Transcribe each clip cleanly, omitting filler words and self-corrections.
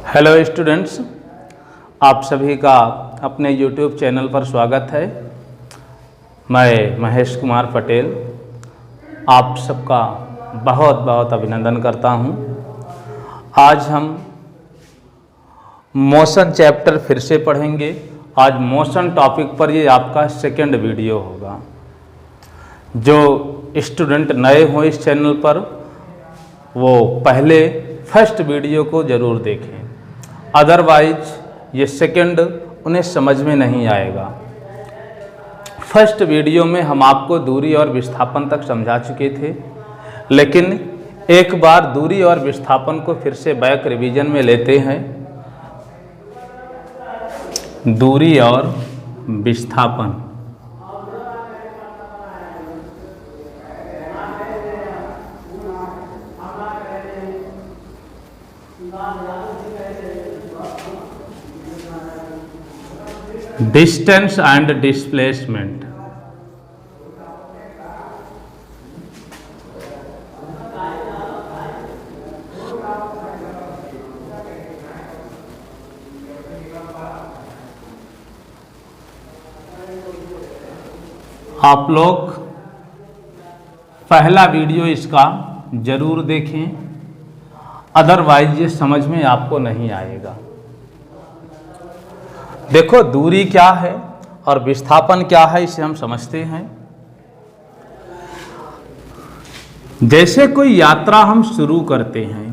Hello students, आप सभी का अपने यूट्यूब चैनल पर स्वागत है। मैं महेश कुमार पटेल आप सबका बहुत बहुत अभिनंदन करता हूं। आज हम मोशन चैप्टर फिर से पढ़ेंगे। आज मोशन टॉपिक पर ये आपका सेकंड वीडियो होगा। जो स्टूडेंट नए हो इस चैनल पर वो पहले फर्स्ट वीडियो को ज़रूर देखें, अदरवाइज ये सेकंड उन्हें समझ में नहीं आएगा। फर्स्ट वीडियो में हम आपको दूरी और विस्थापन तक समझा चुके थे, लेकिन एक बार दूरी और विस्थापन को फिर से बैक रिवीजन में लेते हैं। दूरी और विस्थापन, डिस्टेंस एंड डिस्प्लेसमेंट। आप लोग पहला वीडियो इसका जरूर देखें, अदरवाइज ये समझ में आपको नहीं आएगा। देखो, दूरी क्या है और विस्थापन क्या है, इसे हम समझते हैं। जैसे कोई यात्रा हम शुरू करते हैं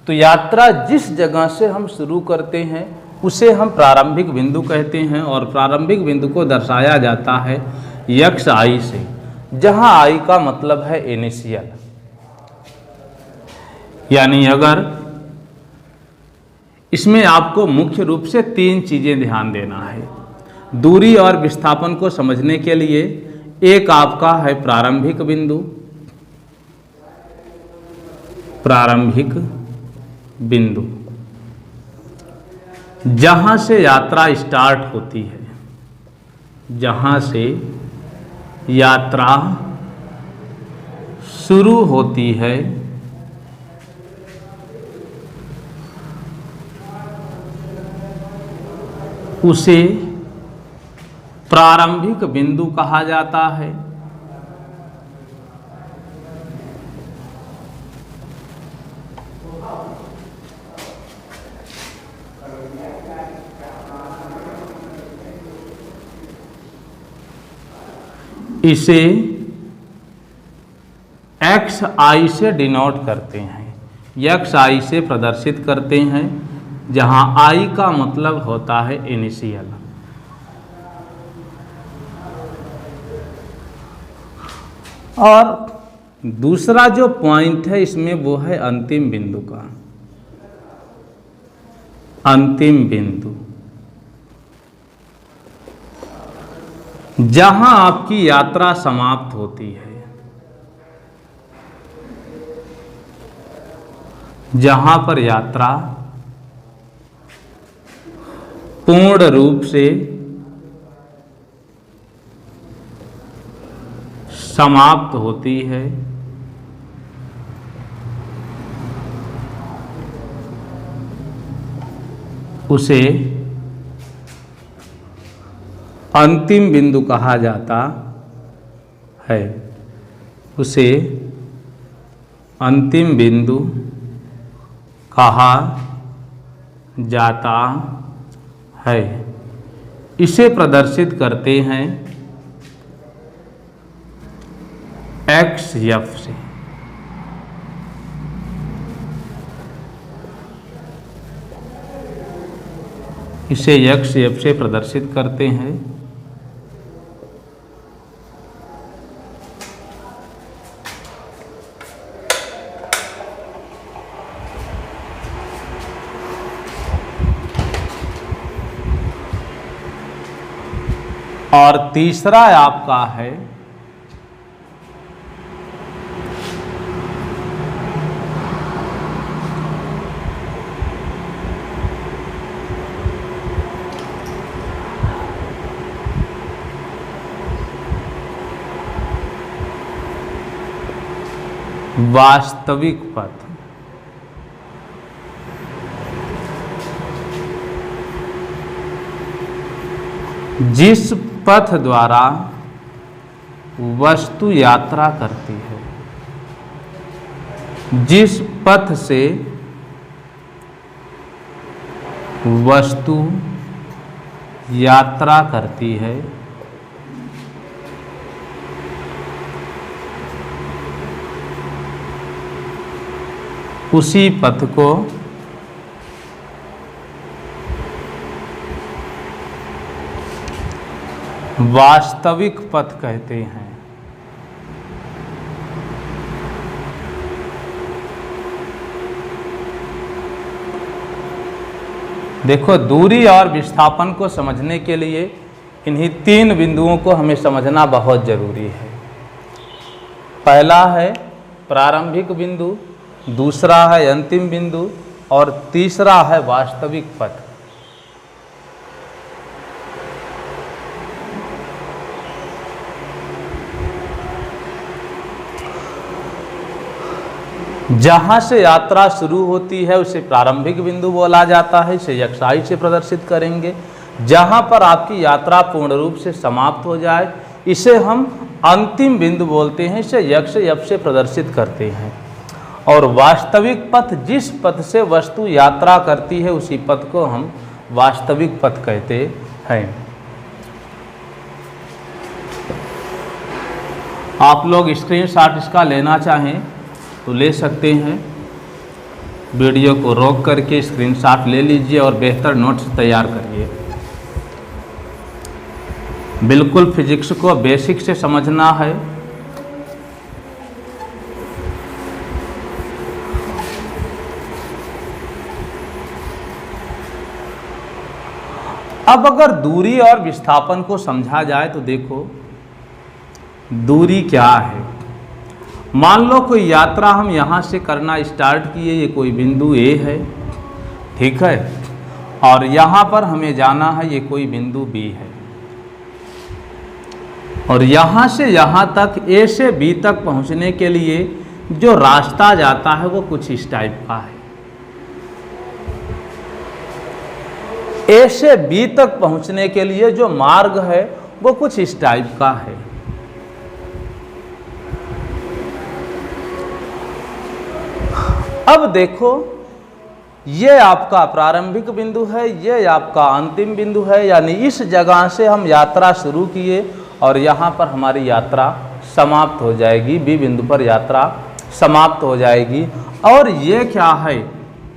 तो यात्रा जिस जगह से हम शुरू करते हैं उसे हम प्रारंभिक बिंदु कहते हैं, और प्रारंभिक बिंदु को दर्शाया जाता है एक्स आई से, जहां आई का मतलब है इनिशियल। यानी अगर इसमें आपको मुख्य रूप से तीन चीज़ें ध्यान देना है दूरी और विस्थापन को समझने के लिए। एक आपका है प्रारंभिक बिंदु, प्रारंभिक बिंदु जहां से यात्रा स्टार्ट होती है, जहां से यात्रा शुरू होती है, उसे प्रारंभिक बिंदु कहा जाता है। इसे एक्स आई से डिनोट करते हैं, एक्स आई से प्रदर्शित करते हैं, जहां आई का मतलब होता है इनिशियल। और दूसरा जो पॉइंट है इसमें वो है अंतिम बिंदु का, अंतिम बिंदु जहां आपकी यात्रा समाप्त होती है, जहां पर यात्रा पूर्ण रूप से समाप्त होती है, उसे अंतिम बिंदु कहा जाता है, उसे अंतिम बिंदु कहा जाता है। इसे प्रदर्शित करते हैं एक्स एफ से। इसे एक्स एफ से प्रदर्शित करते हैं। और तीसरा आपका है वास्तविक पथ। जिस पथ द्वारा वस्तु यात्रा करती है, जिस पथ से वस्तु यात्रा करती है, उसी पथ को वास्तविक पथ कहते हैं। देखो, दूरी और विस्थापन को समझने के लिए इन्हीं 3 बिंदुओं को हमें समझना बहुत जरूरी है। पहला है प्रारंभिक बिंदु, दूसरा है अंतिम बिंदु और तीसरा है वास्तविक पथ। जहां से यात्रा शुरू होती है उसे प्रारंभिक बिंदु बोला जाता है, इसे यक्षाई से प्रदर्शित करेंगे। जहां पर आपकी यात्रा पूर्ण रूप से समाप्त हो जाए इसे हम अंतिम बिंदु बोलते हैं, इसे यक्ष यप से प्रदर्शित करते हैं। और वास्तविक पथ, जिस पथ से वस्तु यात्रा करती है उसी पथ को हम वास्तविक पथ कहते हैं। आप लोग स्क्रीनशॉट इसका लेना चाहें तो ले सकते हैं। वीडियो को रोक करके स्क्रीनशॉट ले लीजिए और बेहतर नोट्स तैयार करिए। बिल्कुल फिजिक्स को बेसिक से समझना है। अब अगर दूरी और विस्थापन को समझा जाए तो देखो, दूरी क्या है। मान लो कोई यात्रा हम यहाँ से करना स्टार्ट किए, ये कोई बिंदु ए है, ठीक है, और यहाँ पर हमें जाना है, ये कोई बिंदु बी है, और यहाँ से यहाँ तक ए से बी तक पहुँचने के लिए जो रास्ता जाता है वो कुछ इस टाइप का है। ए से बी तक पहुँचने के लिए जो मार्ग है वो कुछ इस टाइप का है। अब देखो, ये आपका प्रारंभिक बिंदु है, ये आपका अंतिम बिंदु है, यानी इस जगह से हम यात्रा शुरू किए और यहाँ पर हमारी यात्रा समाप्त हो जाएगी, बी बिंदु पर यात्रा समाप्त हो जाएगी। और ये क्या है,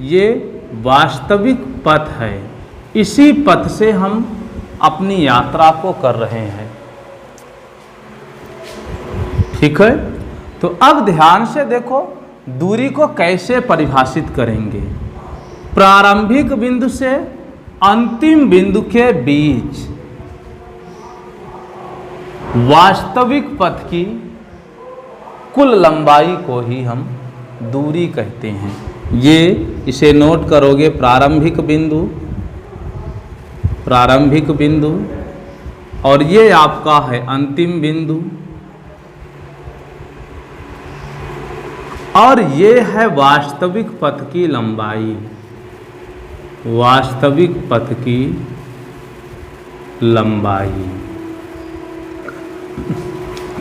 ये वास्तविक पथ है, इसी पथ से हम अपनी यात्रा को कर रहे हैं, ठीक है। तो अब ध्यान से देखो, दूरी को कैसे परिभाषित करेंगे। प्रारंभिक बिंदु से अंतिम बिंदु के बीच वास्तविक पथ की कुल लंबाई को ही हम दूरी कहते हैं। ये इसे नोट करोगे, प्रारंभिक बिंदु और ये आपका है अंतिम बिंदु, और ये है वास्तविक पथ की लंबाई, वास्तविक पथ की लंबाई।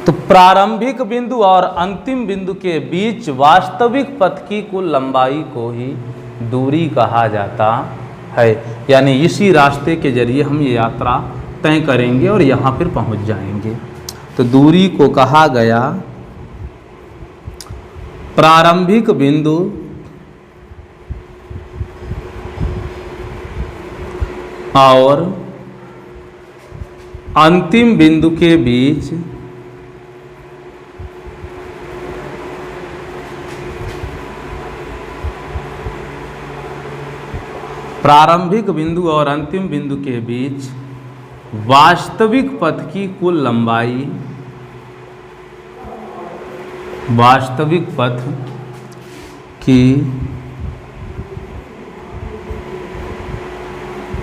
तो प्रारंभिक बिंदु और अंतिम बिंदु के बीच वास्तविक पथ की कुल लंबाई को ही दूरी कहा जाता है। यानी इसी रास्ते के जरिए हम ये यात्रा तय करेंगे और यहाँ पर पहुँच जाएंगे। तो दूरी को कहा गया प्रारंभिक बिंदु और अंतिम बिंदु के बीच प्रारंभिक बिंदु और अंतिम बिंदु के बीच वास्तविक पथ की कुल लंबाई, वास्तविक पथ की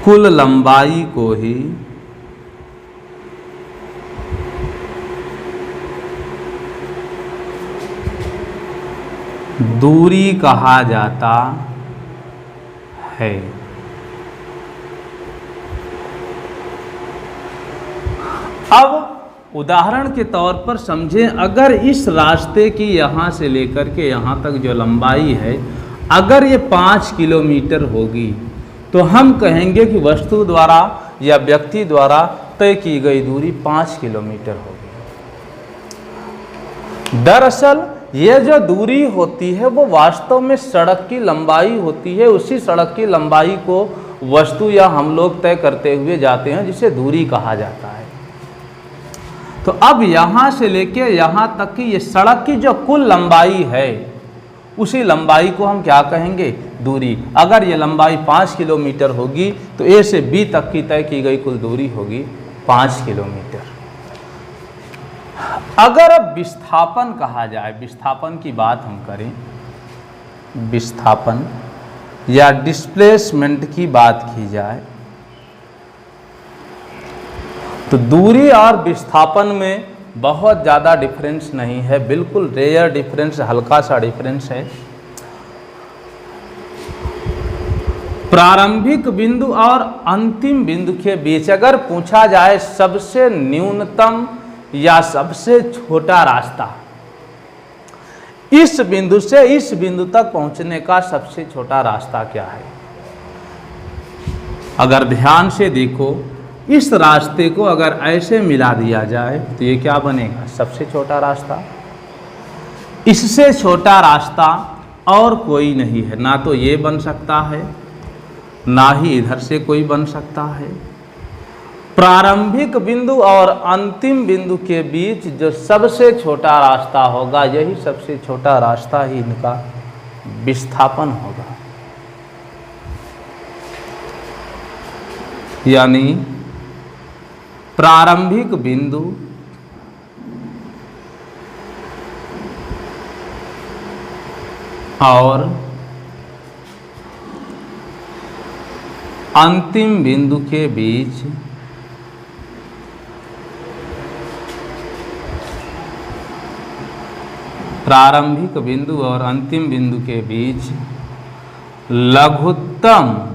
कुल लंबाई को ही दूरी कहा जाता है। अब उदाहरण के तौर पर समझें, अगर इस रास्ते की यहाँ से लेकर के यहाँ तक जो लंबाई है, अगर ये 5 किलोमीटर होगी, तो हम कहेंगे कि वस्तु द्वारा या व्यक्ति द्वारा तय की गई दूरी 5 किलोमीटर होगी। दरअसल ये जो दूरी होती है वो वास्तव में सड़क की लंबाई होती है। उसी सड़क की लंबाई को वस्तु या हम लोग तय करते हुए जाते हैं, जिसे दूरी कहा जाता है। तो अब यहाँ से लेके यहाँ तक की ये सड़क की जो कुल लंबाई है, उसी लंबाई को हम क्या कहेंगे? दूरी। अगर ये लंबाई 5 किलोमीटर होगी तो ए से बी तक की तय की गई कुल दूरी होगी 5 किलोमीटर। अगर अब विस्थापन कहा जाए, विस्थापन की बात हम करें, विस्थापन या डिस्प्लेसमेंट की बात की जाए, तो दूरी और विस्थापन में बहुत ज़्यादा डिफरेंस नहीं है, बिल्कुल रेयर डिफरेंस, हल्का सा डिफरेंस है। प्रारंभिक बिंदु और अंतिम बिंदु के बीच अगर पूछा जाए सबसे न्यूनतम या सबसे छोटा रास्ता, इस बिंदु से इस बिंदु तक पहुंचने का सबसे छोटा रास्ता क्या है? अगर ध्यान से देखो, इस रास्ते को अगर ऐसे मिला दिया जाए तो ये क्या बनेगा? सबसे छोटा रास्ता। इससे छोटा रास्ता और कोई नहीं है, ना तो ये बन सकता है, ना ही इधर से कोई बन सकता है। प्रारंभिक बिंदु और अंतिम बिंदु के बीच जो सबसे छोटा रास्ता होगा, यही सबसे छोटा रास्ता ही इनका विस्थापन होगा। यानी प्रारंभिक बिंदु और अंतिम बिंदु के बीच प्रारंभिक बिंदु और अंतिम बिंदु के बीच लघुत्तम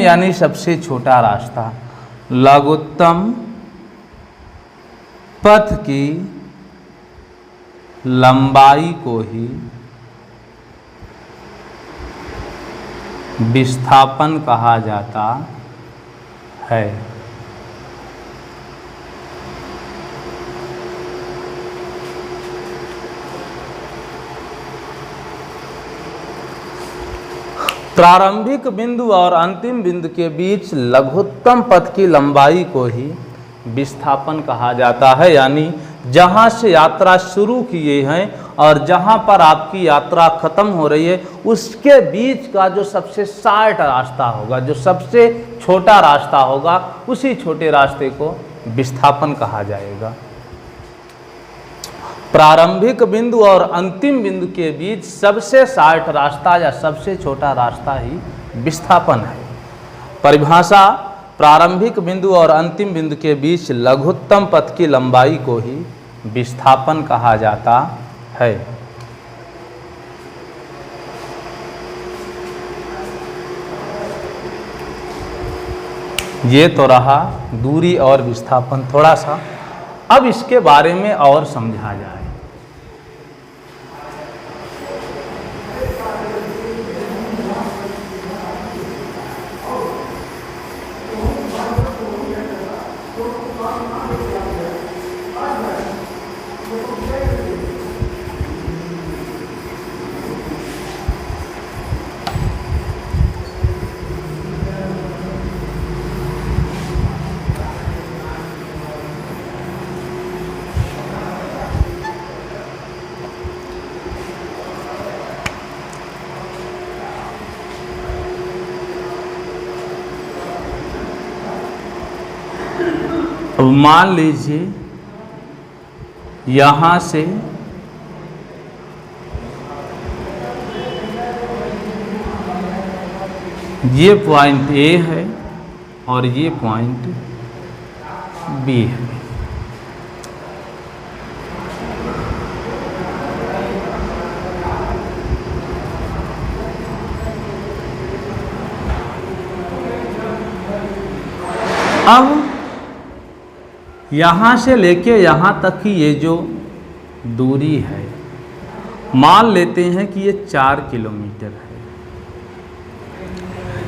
यानी सबसे छोटा रास्ता, लघुत्तम पथ की लंबाई को ही विस्थापन कहा जाता है। प्रारंभिक बिंदु और अंतिम बिंदु के बीच लघुत्तम पथ की लंबाई को ही विस्थापन कहा जाता है। यानी जहाँ से यात्रा शुरू किए हैं और जहाँ पर आपकी यात्रा खत्म हो रही है, उसके बीच का जो सबसे शार्ट रास्ता होगा, जो सबसे छोटा रास्ता होगा, उसी छोटे रास्ते को विस्थापन कहा जाएगा। प्रारंभिक बिंदु और अंतिम बिंदु के बीच सबसे शार्ट रास्ता या सबसे छोटा रास्ता ही विस्थापन है। परिभाषा: प्रारंभिक बिंदु और अंतिम बिंदु के बीच लघुत्तम पथ की लंबाई को ही विस्थापन कहा जाता है। ये तो रहा दूरी और विस्थापन थोड़ा सा। अब इसके बारे में और समझा जाए। अब मान लीजिए यहाँ से ये पॉइंट ए है और ये पॉइंट बी है। अब यहाँ से लेके यहाँ तक की ये जो दूरी है, मान लेते हैं कि ये 4 किलोमीटर है।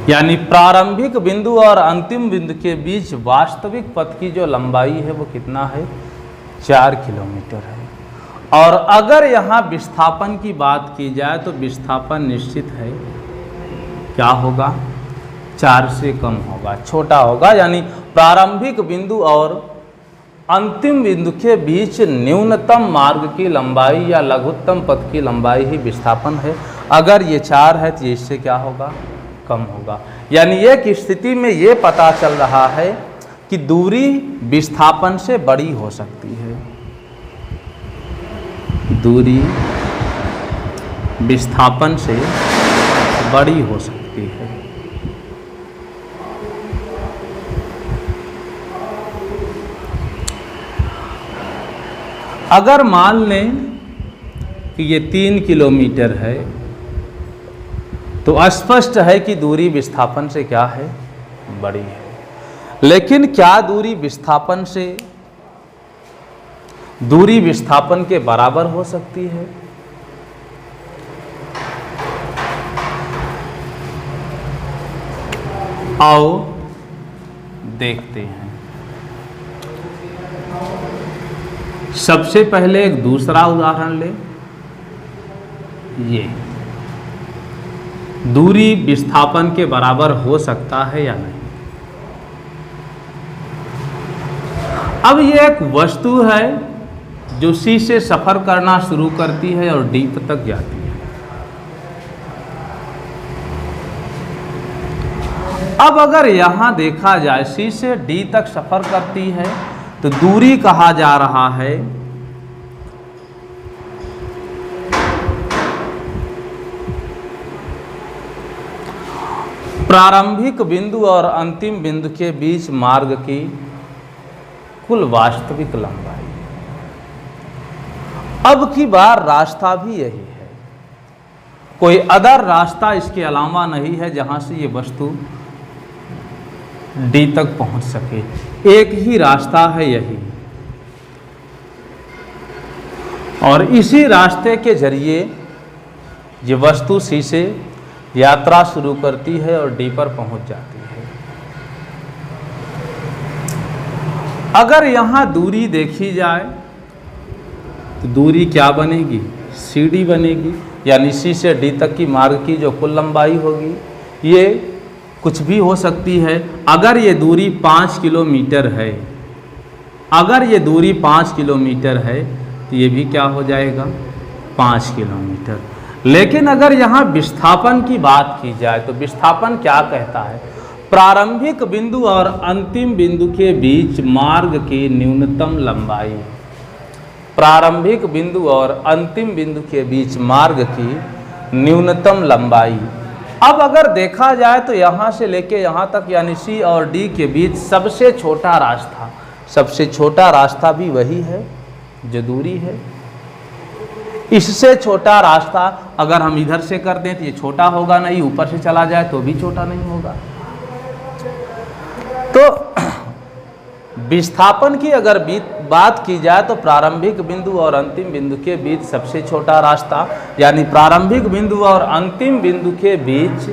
यानी प्रारंभिक बिंदु और अंतिम बिंदु के बीच वास्तविक पथ की जो लंबाई है वो कितना है? 4 किलोमीटर है। और अगर यहाँ विस्थापन की बात की जाए तो विस्थापन निश्चित है, क्या होगा? 4 से कम होगा, छोटा होगा। यानी प्रारंभिक बिंदु और अंतिम बिंदु के बीच न्यूनतम मार्ग की लंबाई या लघुत्तम पथ की लंबाई ही विस्थापन है। अगर ये 4 है तो ये इससे क्या होगा? कम होगा। यानी एक स्थिति में ये पता चल रहा है कि दूरी विस्थापन से बड़ी हो सकती है, दूरी विस्थापन से बड़ी हो सकती है। अगर मान लें कि ये 3 किलोमीटर है तो स्पष्ट है कि दूरी विस्थापन से क्या है? बड़ी है। लेकिन क्या दूरी विस्थापन के बराबर हो सकती है? आओ देखते हैं। सबसे पहले एक दूसरा उदाहरण ले। ये दूरी विस्थापन के बराबर हो सकता है या नहीं? अब ये एक वस्तु है जो सी से सफर करना शुरू करती है और डी तक जाती है। अब अगर यहां देखा जाए सी से डी तक सफर करती है तो दूरी कहा जा रहा है प्रारंभिक बिंदु और अंतिम बिंदु के बीच मार्ग की कुल वास्तविक लंबाई। अब की बार रास्ता भी यही है, कोई अदर रास्ता इसके अलावा नहीं है जहां से ये वस्तु डी तक पहुंच सके। एक ही रास्ता है यही, और इसी रास्ते के जरिए ये वस्तु सी से यात्रा शुरू करती है और डी पर पहुंच जाती है। अगर यहां दूरी देखी जाए तो दूरी क्या बनेगी? सी डी बनेगी। यानी सी से डी तक की मार्ग की जो कुल लंबाई होगी ये कुछ भी हो सकती है। अगर ये दूरी 5 किलोमीटर है, अगर ये दूरी 5 किलोमीटर है तो ये भी क्या हो जाएगा? 5 किलोमीटर। लेकिन अगर यहाँ विस्थापन की बात की जाए तो विस्थापन क्या कहता है? प्रारंभिक बिंदु और अंतिम बिंदु के बीच मार्ग की न्यूनतम लंबाई। प्रारंभिक बिंदु और अंतिम बिंदु के बीच मार्ग की न्यूनतम लंबाई। अब अगर देखा जाए तो यहाँ से लेके यहाँ तक यानी सी और डी के बीच सबसे छोटा रास्ता, सबसे छोटा रास्ता भी वही है जो दूरी है। इससे छोटा रास्ता अगर हम इधर से कर दें तो ये छोटा होगा नहीं, ऊपर से चला जाए तो भी छोटा नहीं होगा। तो विस्थापन की अगर बात की जाए तो प्रारंभिक बिंदु और अंतिम बिंदु के बीच सबसे छोटा रास्ता, यानी प्रारंभिक बिंदु और अंतिम बिंदु के बीच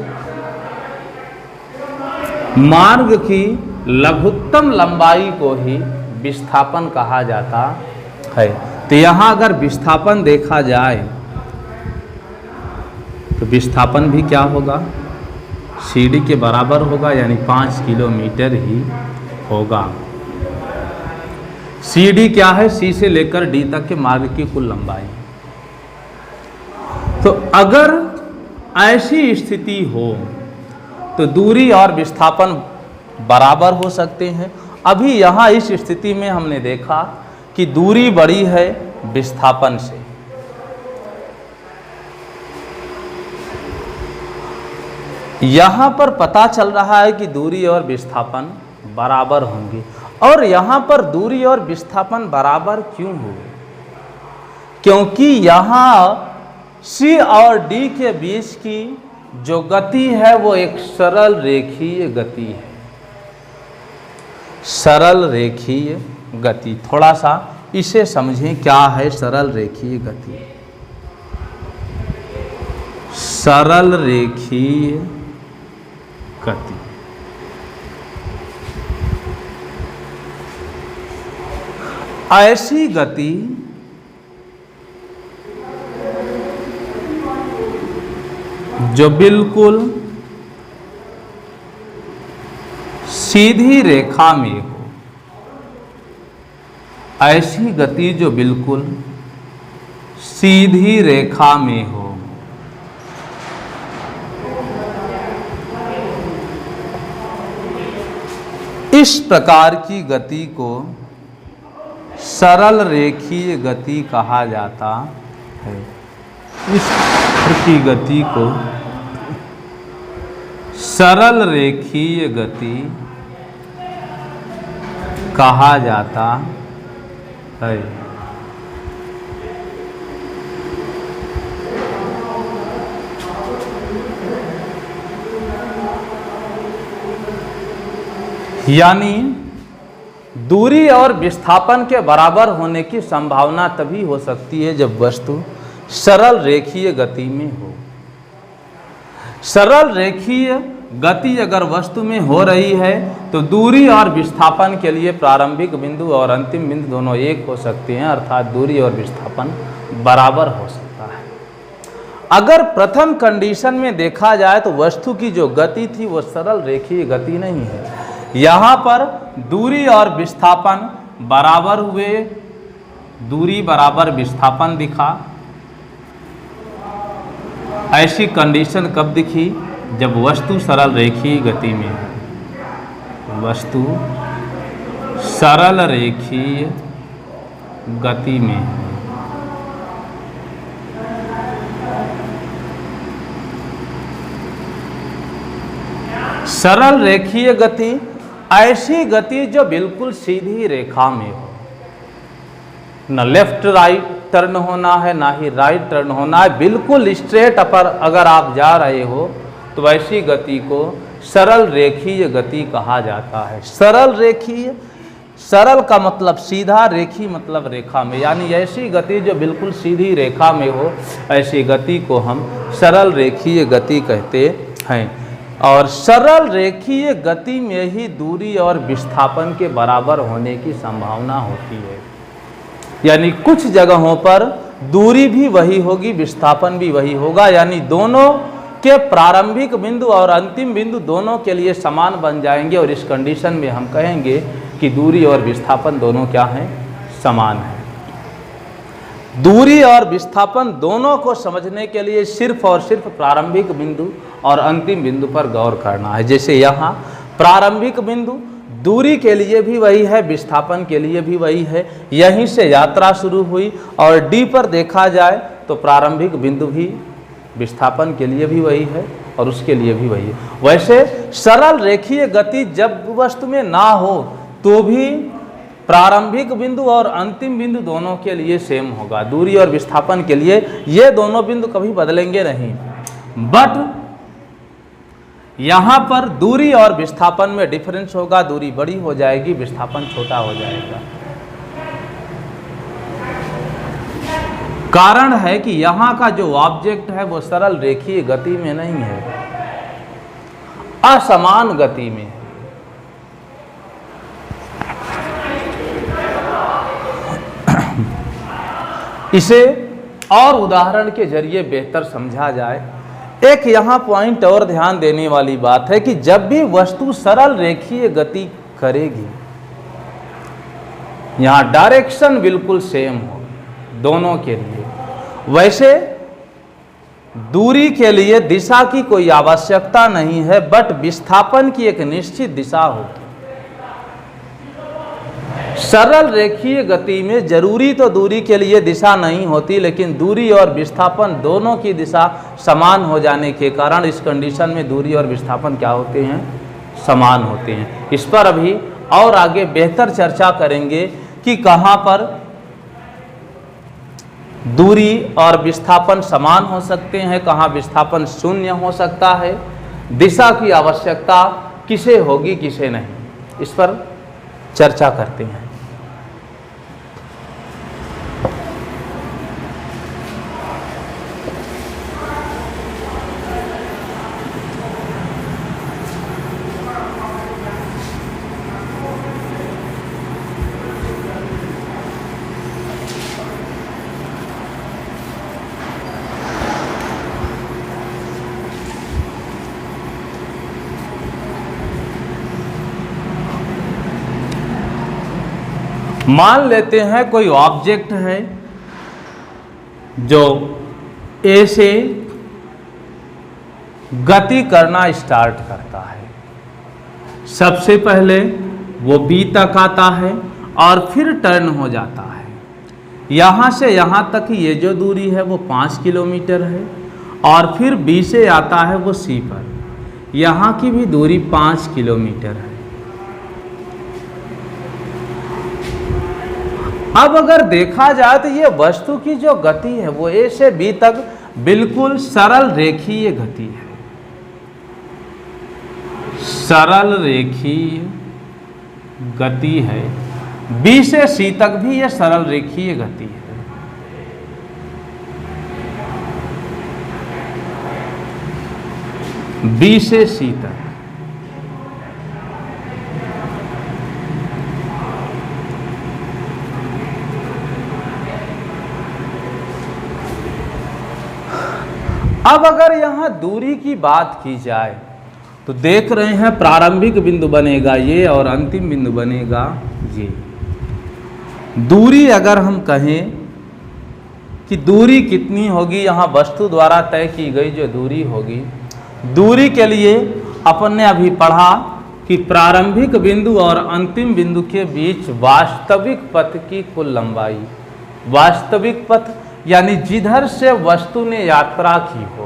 मार्ग की लघुत्तम लंबाई को ही विस्थापन कहा जाता है। तो यहाँ अगर विस्थापन देखा जाए तो विस्थापन भी क्या होगा? सी डी के बराबर होगा, यानी 5 किलोमीटर ही होगा। सी डी क्या है? सी से लेकर डी तक के मार्ग की कुल लंबाई। तो अगर ऐसी स्थिति हो तो दूरी और विस्थापन बराबर हो सकते हैं। अभी यहाँ इस स्थिति में हमने देखा कि दूरी बड़ी है विस्थापन से। यहाँ पर पता चल रहा है कि दूरी और विस्थापन बराबर होंगे। और यहाँ पर दूरी और विस्थापन बराबर क्यों हुए? क्योंकि यहाँ सी और डी के बीच की जो गति है वो एक सरल रेखीय गति है। सरल रेखीय गति। थोड़ा सा इसे समझें, क्या है सरल रेखीय गति। सरल रेखीय गति ऐसी गति जो बिल्कुल सीधी रेखा में हो। ऐसी गति जो बिल्कुल सीधी रेखा में हो। इस प्रकार की गति को सरल रेखीय गति कहा जाता है। इस प्रकार की गति को सरल रेखीय गति कहा जाता है। यानी दूरी और विस्थापन के बराबर होने की संभावना तभी हो सकती है जब वस्तु सरल रेखीय गति में हो। सरल रेखीय गति अगर वस्तु में हो रही है तो दूरी और विस्थापन के लिए प्रारंभिक बिंदु और अंतिम बिंदु दोनों एक हो सकते हैं, अर्थात दूरी और विस्थापन बराबर हो सकता है। अगर प्रथम कंडीशन में देखा जाए तो वस्तु की जो गति थी वो सरल रेखीय गति नहीं है। यहाँ पर दूरी और विस्थापन बराबर हुए, दूरी बराबर विस्थापन दिखा। ऐसी कंडीशन कब दिखी? जब वस्तु सरल रेखीय गति में है। वस्तु सरल रेखीय गति में है। सरल रेखीय गति ऐसी गति जो बिल्कुल सीधी रेखा में हो, न लेफ्ट राइट टर्न होना है ना ही राइट टर्न होना है, बिल्कुल स्ट्रेट पर अगर आप जा रहे हो तो ऐसी गति को सरल रेखीय गति कहा जाता है। सरल रेखीय, सरल का मतलब सीधा, रेखी मतलब रेखा में, यानी ऐसी गति जो बिल्कुल सीधी रेखा में हो, ऐसी गति को हम सरल रेखीय गति कहते हैं। और सरल रेखीय गति में ही दूरी और विस्थापन के बराबर होने की संभावना होती है। यानी कुछ जगहों पर दूरी भी वही होगी, विस्थापन भी वही होगा, यानी दोनों के प्रारंभिक बिंदु और अंतिम बिंदु दोनों के लिए समान बन जाएंगे। और इस कंडीशन में हम कहेंगे कि दूरी और विस्थापन दोनों क्या हैं? समान है। दूरी और विस्थापन दोनों को समझने के लिए सिर्फ और सिर्फ प्रारंभिक बिंदु और अंतिम बिंदु पर गौर करना है। जैसे यहाँ प्रारंभिक बिंदु दूरी के लिए भी वही है, विस्थापन के लिए भी वही है। यहीं से यात्रा शुरू हुई और डी पर देखा जाए तो प्रारंभिक बिंदु भी विस्थापन के लिए भी वही है और उसके लिए भी वही है। वैसे सरल रेखीय गति जब वस्तु में ना हो तो भी प्रारंभिक बिंदु और अंतिम बिंदु दोनों के लिए सेम होगा। दूरी और विस्थापन के लिए ये दोनों बिंदु कभी बदलेंगे नहीं। बट यहाँ पर दूरी और विस्थापन में डिफरेंस होगा, दूरी बड़ी हो जाएगी, विस्थापन छोटा हो जाएगा। कारण है कि यहाँ का जो ऑब्जेक्ट है वो सरल रेखीय गति में नहीं है, असमान गति में है। इसे और उदाहरण के जरिए बेहतर समझा जाए। एक यहाँ पॉइंट और ध्यान देने वाली बात है कि जब भी वस्तु सरल रेखीय गति करेगी, यहाँ डायरेक्शन बिल्कुल सेम हो दोनों के लिए। वैसे दूरी के लिए दिशा की कोई आवश्यकता नहीं है, बट विस्थापन की एक निश्चित दिशा होती है। सरल रेखीय गति में जरूरी तो दूरी के लिए दिशा नहीं होती, लेकिन दूरी और विस्थापन दोनों की दिशा समान हो जाने के कारण इस कंडीशन में दूरी और विस्थापन क्या होते हैं? समान होते हैं। इस पर अभी और आगे बेहतर चर्चा करेंगे कि कहाँ पर दूरी और विस्थापन समान हो सकते हैं, कहाँ विस्थापन शून्य हो सकता है, दिशा की आवश्यकता किसे होगी किसे नहीं। इस पर चर्चा करते हैं। मान लेते हैं कोई ऑब्जेक्ट है जो ए से गति करना स्टार्ट करता है। सबसे पहले वो बी तक आता है और फिर टर्न हो जाता है। यहाँ से यहाँ तक ये जो दूरी है वो 5 किलोमीटर है और फिर बी से आता है वो सी पर। यहाँ की भी दूरी 5 किलोमीटर है। अब अगर देखा जाए तो ये वस्तु की जो गति है वो ए से बी तक बिल्कुल सरल रेखीय गति है। सरल रेखीय गति है। बी से सी तक भी ये सरल रेखीय गति है। बी से सी तक अब अगर यहां दूरी की बात की जाए तो देख रहे हैं प्रारंभिक बिंदु बनेगा ये और अंतिम बिंदु बनेगा ये। दूरी अगर हम कहें कि दूरी कितनी होगी, यहाँ वस्तु द्वारा तय की गई जो दूरी होगी, दूरी के लिए अपन ने अभी पढ़ा कि प्रारंभिक बिंदु और अंतिम बिंदु के बीच वास्तविक पथ की कुल लंबाई, वास्तविक पथ यानी जिधर से वस्तु ने यात्रा की हो।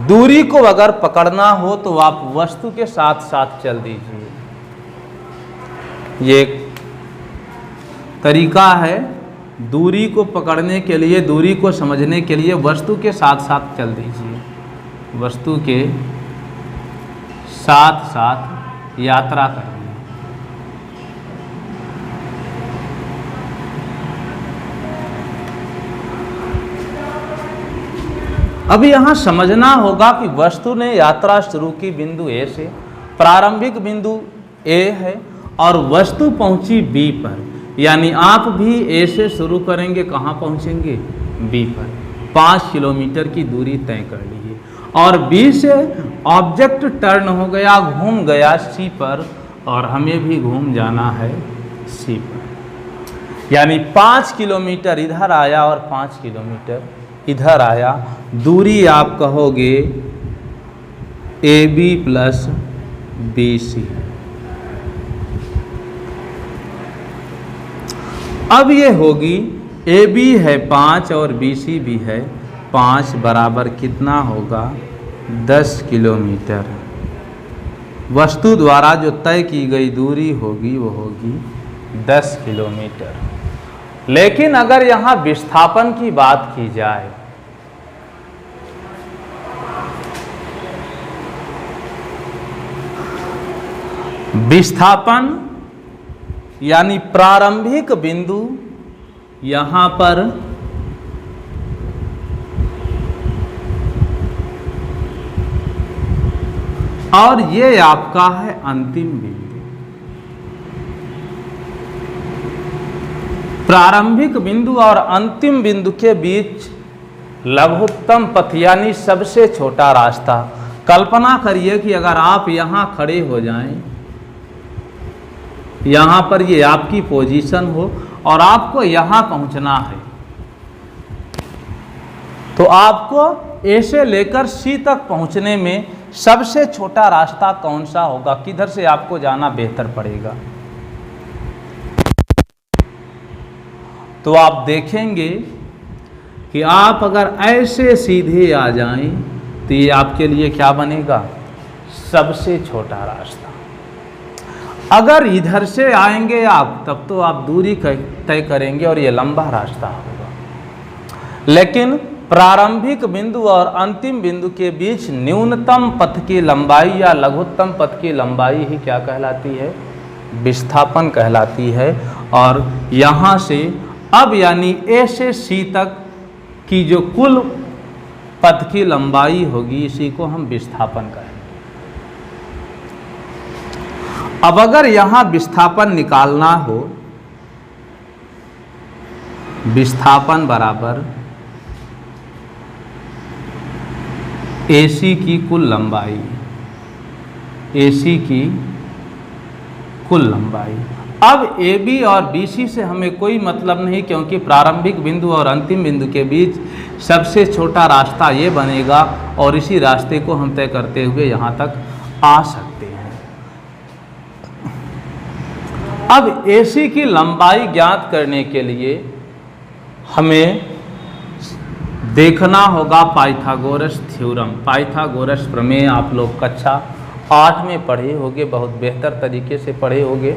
दूरी को अगर पकड़ना हो तो आप वस्तु के साथ साथ चल दीजिए। ये एक तरीका है दूरी को पकड़ने के लिए, दूरी को समझने के लिए वस्तु के साथ साथ चल दीजिए। वस्तु के साथ साथ यात्रा करिए। अब यहाँ समझना होगा कि वस्तु ने यात्रा शुरू की बिंदु ए से। प्रारंभिक बिंदु ए है और वस्तु पहुंची बी पर, यानी आप भी ए से शुरू करेंगे, कहाँ पहुंचेंगे? बी पर। 5 किलोमीटर की दूरी तय कर लीजिए और बी से ऑब्जेक्ट टर्न हो गया, घूम गया सी पर और हमें भी घूम जाना है सी पर। यानी 5 किलोमीटर इधर आया और 5 किलोमीटर इधर आया। दूरी आप कहोगे A B plus B C. अब ये होगी ए बी है 5 और बी सी भी है 5 बराबर कितना होगा? 10 किलोमीटर। वस्तु द्वारा जो तय की गई दूरी होगी वो होगी 10 किलोमीटर। लेकिन अगर यहाँ विस्थापन की बात की जाए, विस्थापन यानी प्रारंभिक बिंदु यहाँ पर और ये आपका है अंतिम बिंदु। प्रारंभिक बिंदु और अंतिम बिंदु के बीच लघुत्तम पथ यानी सबसे छोटा रास्ता। कल्पना करिए कि अगर आप यहाँ खड़े हो जाएं, यहाँ पर ये आपकी पोजीशन हो और आपको यहाँ पहुँचना है, तो आपको ए से लेकर सी तक पहुँचने में सबसे छोटा रास्ता कौन सा होगा? किधर से आपको जाना बेहतर पड़ेगा? तो आप देखेंगे कि आप अगर ऐसे सीधे आ जाएं तो ये आपके लिए क्या बनेगा? सबसे छोटा रास्ता। अगर इधर से आएंगे आप तब तो आप दूरी तय करेंगे और ये लंबा रास्ता होगा। लेकिन प्रारंभिक बिंदु और अंतिम बिंदु के बीच न्यूनतम पथ की लंबाई या लघुत्तम पथ की लंबाई ही क्या कहलाती है? विस्थापन कहलाती है। और यहाँ से अब यानी ए से सी तक की जो कुल पथ की लंबाई होगी इसी को हम विस्थापन कहेंगे। अब अगर यहाँ विस्थापन निकालना हो, विस्थापन बराबर AC की कुल लंबाई, AC की कुल लंबाई। अब AB और BC से हमें कोई मतलब नहीं, क्योंकि प्रारंभिक बिंदु और अंतिम बिंदु के बीच सबसे छोटा रास्ता ये बनेगा और इसी रास्ते को हम तय करते हुए यहाँ तक आ सकते हैं। अब AC की लंबाई ज्ञात करने के लिए हमें देखना होगा पाइथागोरस थ्योरम। पाइथागोरस प्रमेय आप लोग कक्षा 8 में पढ़े होंगे, बहुत बेहतर तरीके से पढ़े होंगे।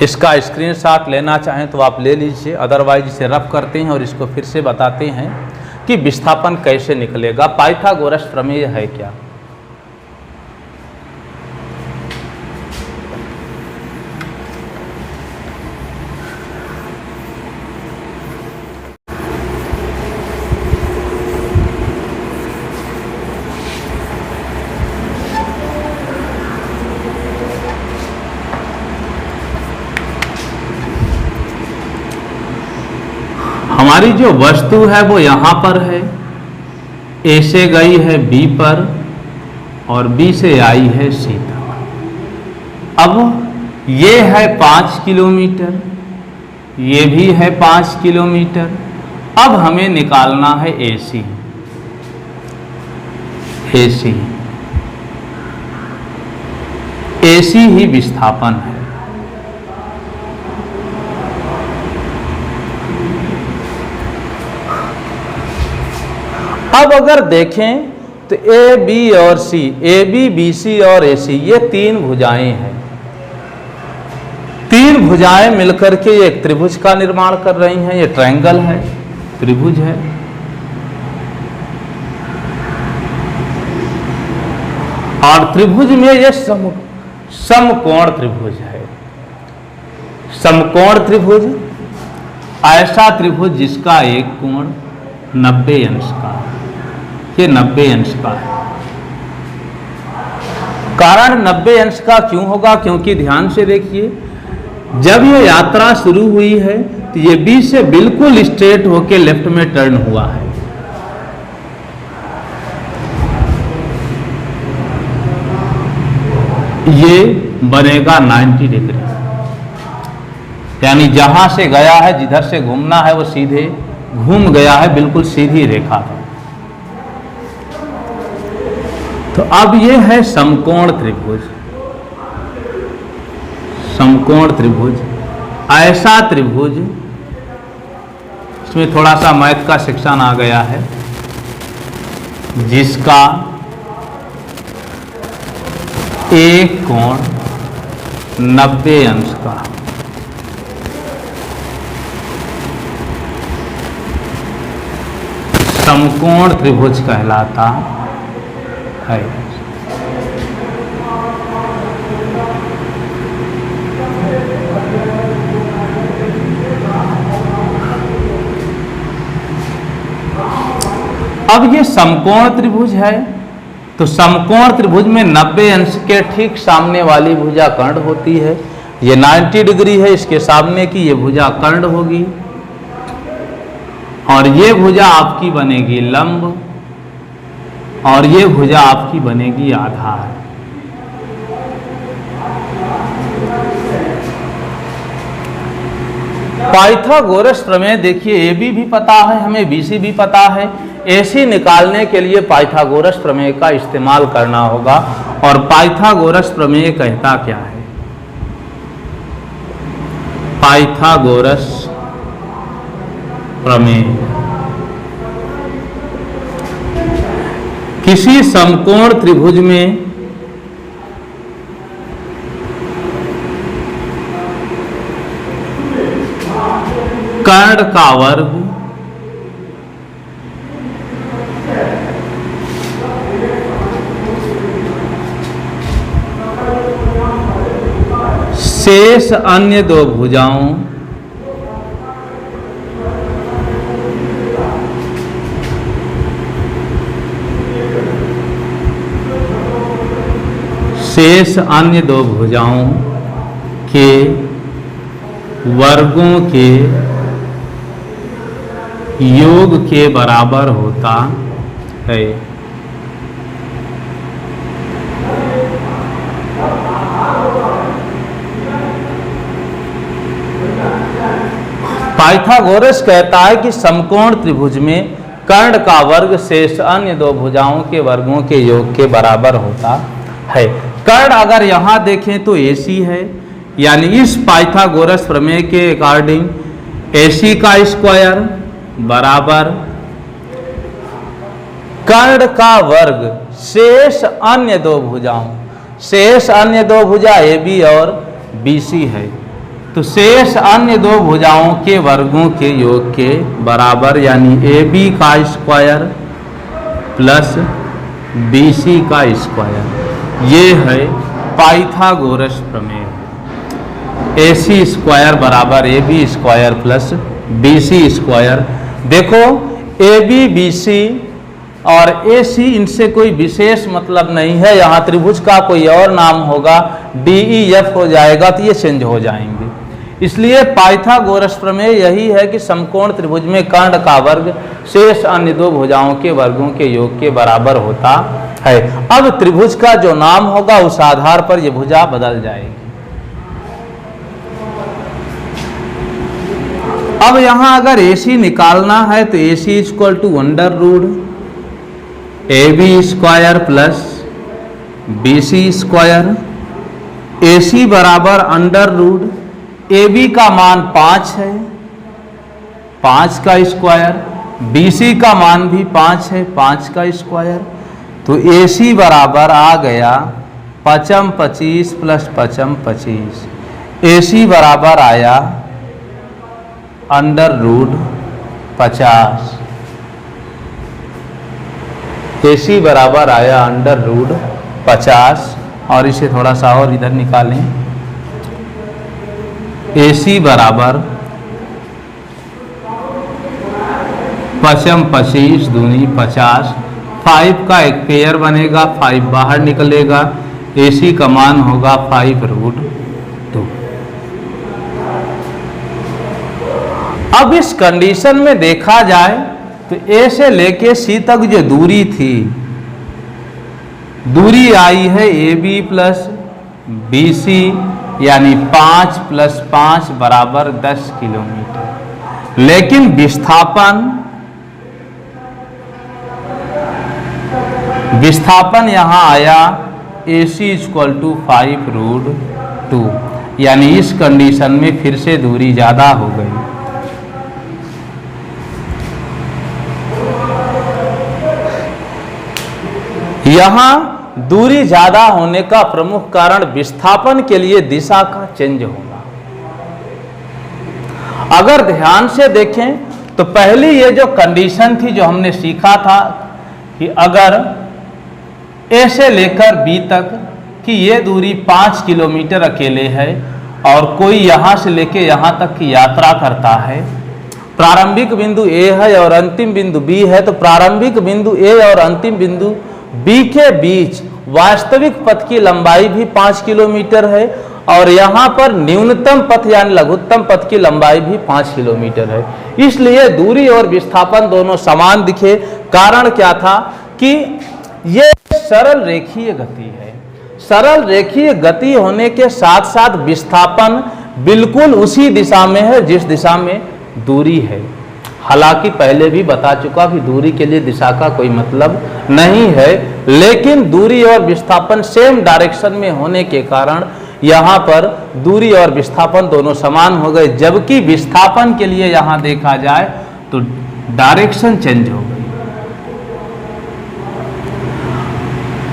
इसका स्क्रीनशॉट लेना चाहें तो आप ले लीजिए, अदरवाइज इसे रफ करते हैं और इसको फिर से बताते हैं कि विस्थापन कैसे निकलेगा। पाइथागोरस प्रमेय है क्या? हमारी जो वस्तु है वो यहाँ पर है, A से गई है B पर और B से आई है C तक। अब ये है 5 किलोमीटर, ये भी है 5 किलोमीटर। अब हमें निकालना है AC। AC ही विस्थापन है। अब अगर देखें तो ए बी और सी, ए बी बी सी और ए सी, ये तीन भुजाएं हैं। तीन भुजाएं मिलकर के एक त्रिभुज का निर्माण कर रही हैं। ये ट्रायंगल है, त्रिभुज है। और त्रिभुज में ये समकोण त्रिभुज है। समकोण त्रिभुज ऐसा त्रिभुज जिसका एक कोण 90 अंश का है। ये 90 अंश का है। कारण 90 अंश का क्यों होगा? क्योंकि ध्यान से देखिए, जब ये यात्रा शुरू हुई है तो ये बी से बिल्कुल स्ट्रेट होके लेफ्ट में टर्न हुआ है। ये बनेगा 90 डिग्री, यानी जहां से गया है, जिधर से घूमना है वो सीधे घूम गया है, बिल्कुल सीधी रेखा पर। तो अब ये है समकोण त्रिभुज। समकोण त्रिभुज ऐसा त्रिभुज, इसमें थोड़ा सा मैथ का सेक्शन आ गया है, जिसका एक कोण 90 अंश का। समकोण त्रिभुज कहलाता है। अब ये समकोण त्रिभुज है, तो समकोण त्रिभुज में 90 अंश के ठीक सामने वाली भुजा कर्ण होती है। ये 90 डिग्री है, इसके सामने की ये भुजा कर्ण होगी और ये भुजा आपकी बनेगी लंब और ये भुजा आपकी बनेगी आधार। पाइथागोरस प्रमेय देखिए, AB भी पता है हमें, BC भी पता है। AC निकालने के लिए पाइथागोरस प्रमेय का इस्तेमाल करना होगा। और पाइथागोरस प्रमेय कहता क्या है? पाइथागोरस प्रमेय किसी समकोण त्रिभुज में कर्ण का वर्ग शेष अन्य दो भुजाओं शेष अन्य दो भुजाओं के वर्गों के योग के बराबर होता है। पाइथागोरस कहता है कि समकोण त्रिभुज में कर्ण का वर्ग शेष अन्य दो भुजाओं के वर्गों के योग के बराबर होता है। कर्ण अगर यहां देखें तो AC है, यानी इस पाइथागोरस प्रमेय के अकॉर्डिंग AC का स्क्वायर बराबर कर्ण का वर्ग शेष अन्य दो भुजाओं, शेष अन्य दो भुजा AB और BC है, तो शेष अन्य दो भुजाओं के वर्गों के योग के बराबर, यानी AB का स्क्वायर प्लस BC का स्क्वायर, ये है पाइथागोरस प्रमेय। AC स्क्वायर बराबर AB square plus BC square. देखो AB BC और AC इनसे कोई विशेष मतलब नहीं है, यहाँ त्रिभुज का कोई और नाम होगा, DEF हो जाएगा तो ये चेंज हो जाएंगे। इसलिए पाइथागोरस प्रमेय यही है कि समकोण त्रिभुज में कर्ण का वर्ग शेष अन्य दो भुजाओं के वर्गों के योग के बराबर होता है। अब त्रिभुज का जो नाम होगा उस आधार पर यह भुजा बदल जाएगी। अब यहां अगर AC निकालना है तो AC equal to under root AB square plus BC square. AC बराबर अंडर रूट AB का मान 5 है, 5 का स्क्वायर, BC का मान भी 5 है, 5 का स्क्वायर, तो AC बराबर आ गया 5 25 प्लस 5 25। AC बराबर आया अंडर रूट 50। AC बराबर आया अंडर रूट 50। और इसे थोड़ा सा और इधर निकालें। AC बराबर 5 25 दूनी 50। 5 का एक पेयर बनेगा, 5 बाहर निकलेगा, AC का मान होगा 5√2। अब इस कंडीशन में देखा जाए तो A से लेके C तक जो दूरी थी, दूरी आई है AB प्लस BC, यानी 5 प्लस 5 बराबर 10 किलोमीटर। लेकिन विस्थापन यहां आया AC इक्वल टू 5√2, यानी इस कंडीशन में फिर से दूरी ज्यादा हो गई। यहां दूरी ज्यादा होने का प्रमुख कारण विस्थापन के लिए दिशा का चेंज होगा। अगर ध्यान से देखें तो पहली ये जो कंडीशन थी जो हमने सीखा था कि अगर A से लेकर B तक की ये दूरी 5 किलोमीटर अकेले है और कोई यहां से लेके यहां तक की यात्रा करता है, प्रारंभिक बिंदु A है और अंतिम बिंदु B है, तो प्रारंभिक बिंदु A और अंतिम बिंदु B के बीच वास्तविक पथ की लंबाई भी 5 किलोमीटर है और यहाँ पर न्यूनतम पथ यानी लघुत्तम पथ की लंबाई भी 5 किलोमीटर है। इसलिए दूरी और विस्थापन दोनों समान दिखे। कारण क्या था कि ये सरल रेखीय गति है। सरल रेखीय गति होने के साथ साथ विस्थापन बिल्कुल उसी दिशा में है जिस दिशा में दूरी है। हालांकि पहले भी बता चुका कि दूरी के लिए दिशा का कोई मतलब नहीं है, लेकिन दूरी और विस्थापन सेम डायरेक्शन में होने के कारण यहाँ पर दूरी और विस्थापन दोनों समान हो गए, जबकि विस्थापन के लिए यहाँ देखा जाए तो डायरेक्शन चेंज हो गई।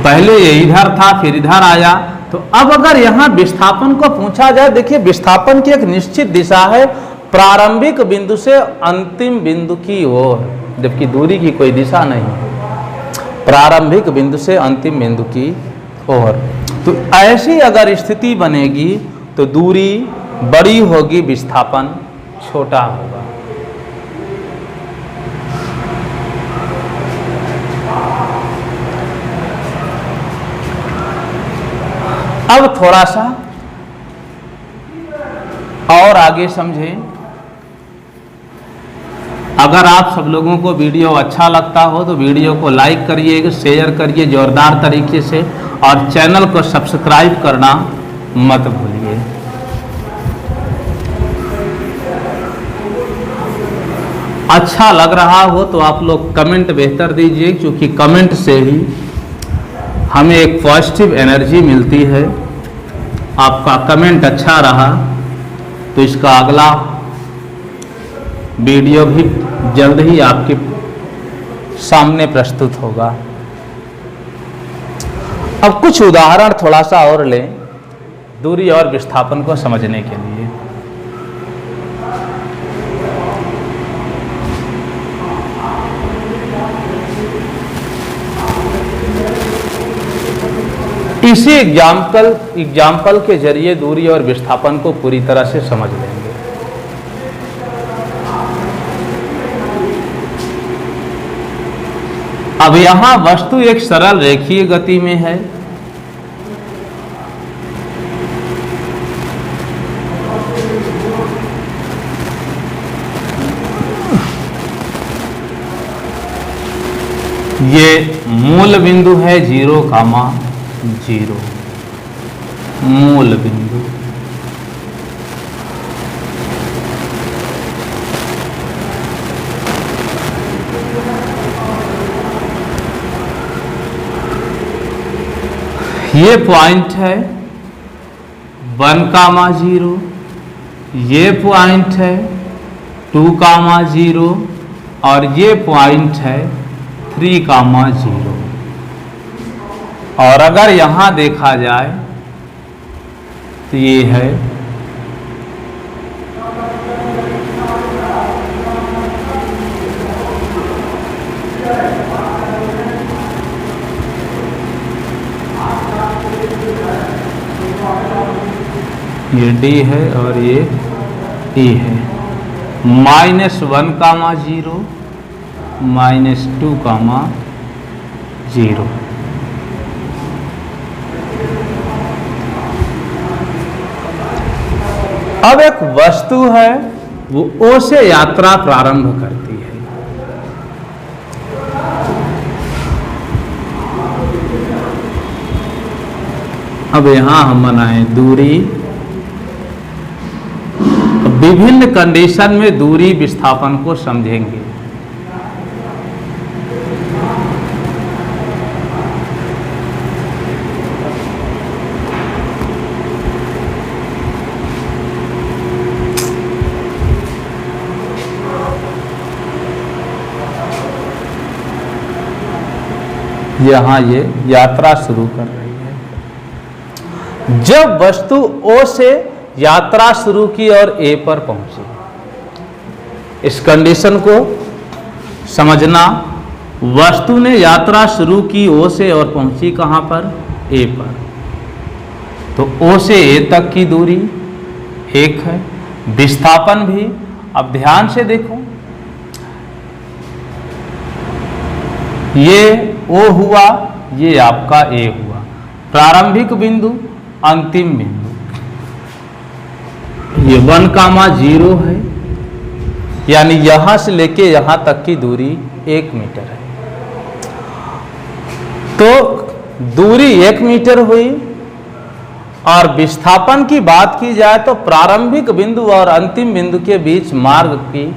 पहले ये इधर था फिर इधर आया, तो अब अगर यहाँ विस्थापन को पूछा जाए, देखिए विस्थापन की एक निश्चित दिशा है प्रारंभिक बिंदु से अंतिम बिंदु की ओर, जबकि दूरी की कोई दिशा नहीं है, प्रारंभिक बिंदु से अंतिम बिंदु की ओर। तो ऐसी अगर स्थिति बनेगी तो दूरी बड़ी होगी, विस्थापन छोटा होगा। अब थोड़ा सा और आगे समझें। अगर आप सब लोगों को वीडियो अच्छा लगता हो तो वीडियो को लाइक करिए, शेयर करिए जोरदार तरीके से, और चैनल को सब्सक्राइब करना मत भूलिए। अच्छा लग रहा हो तो आप लोग कमेंट बेहतर दीजिए, क्योंकि कमेंट से ही हमें एक पॉजिटिव एनर्जी मिलती है। आपका कमेंट अच्छा रहा तो इसका अगला वीडियो भी जल्द ही आपके सामने प्रस्तुत होगा। अब कुछ उदाहरण थोड़ा सा और लें दूरी और विस्थापन को समझने के लिए। इसी एग्जाम्पल के जरिए दूरी और विस्थापन को पूरी तरह से समझ लेंगे। अब यहां वस्तु एक सरल रेखीय गति में है। ये मूल बिंदु है 0,0, मूल बिंदु। ये पॉइंट है 1,0, ये पॉइंट है 2,0 और ये पॉइंट है 3,0। और अगर यहां देखा जाए तो ये है ये D है और ये E है। -1,0 -2,0। अब एक वस्तु है वो O से यात्रा प्रारंभ करती है। अब यहां हम बनाए दूरी। विभिन्न कंडीशन में दूरी विस्थापन को समझेंगे। यहां ये यात्रा शुरू कर रही है। जब वस्तु O से यात्रा शुरू की और A पर पहुंची, इस कंडीशन को समझना। वस्तु ने यात्रा शुरू की O से और पहुंची कहां पर? A पर। तो O से A तक की दूरी 1 है। विस्थापन भी, अब ध्यान से देखो, ये O हुआ, ये आपका A हुआ। प्रारंभिक बिंदु, अंतिम बिंदु। ये 1,0 है, यानी यहां से लेके यहां तक की दूरी 1 मीटर है। तो दूरी 1 मीटर हुई। और विस्थापन की बात की जाए तो प्रारंभिक बिंदु और अंतिम बिंदु के बीच मार्ग की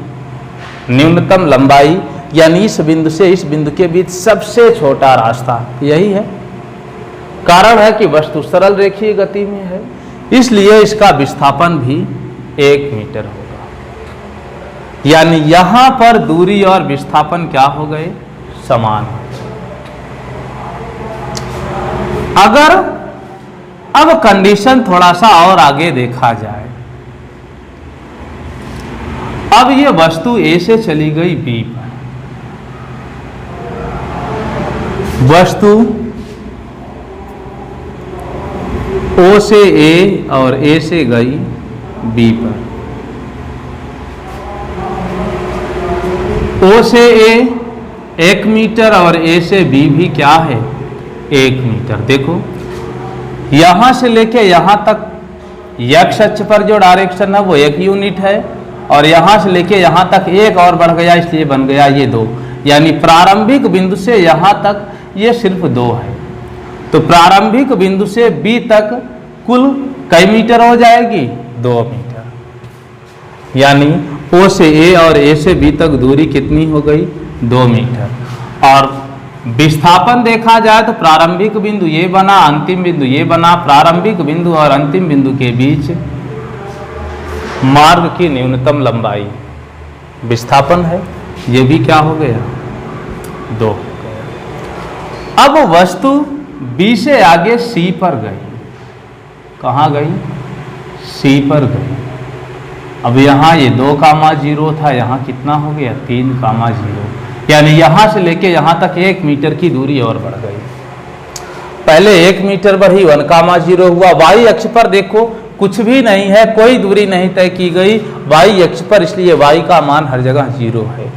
न्यूनतम लंबाई, यानी इस बिंदु से इस बिंदु के बीच सबसे छोटा रास्ता यही है। कारण है कि वस्तु सरल रेखीय गति में है, इसलिए इसका विस्थापन भी 1 मीटर होगा। यानी यहां पर दूरी और विस्थापन क्या हो गए? समान। अगर अब कंडीशन थोड़ा सा और आगे देखा जाए, अब ये वस्तु A से चली गई B पर। वस्तु ओ से ए और ए से गई बी पर। ओ से ए 1 मीटर और ए से बी भी क्या है 1 मीटर। देखो यहां से लेके यहां तक x अक्ष पर जो डायरेक्शन है वो 1 यूनिट है, और यहां से लेके यहां तक 1 और बढ़ गया, इसलिए बन गया ये 2। यानी प्रारंभिक बिंदु से यहां तक ये सिर्फ 2 है। तो प्रारंभिक बिंदु से B तक कुल कई मीटर हो जाएगी 2 मीटर। यानी O से A और A से B तक दूरी कितनी हो गई 2 मीटर। और विस्थापन देखा जाए तो प्रारंभिक बिंदु ये बना, अंतिम बिंदु ये बना, प्रारंभिक बिंदु और अंतिम बिंदु के बीच मार्ग की न्यूनतम लंबाई विस्थापन है, ये भी क्या हो गया 2। अब वस्तु B से आगे C पर गई। कहाँ गई C पर गई। अब यहाँ ये 2,0 था, यहाँ कितना हो गया 3,0। यानी यहाँ से लेके यहाँ तक 1 मीटर की दूरी और बढ़ गई। पहले 1 मीटर बढ़ी 1,0 हुआ। y अक्ष पर देखो कुछ भी नहीं है, कोई दूरी नहीं तय की गई y अक्ष पर, इसलिए y का मान हर जगह 0 है।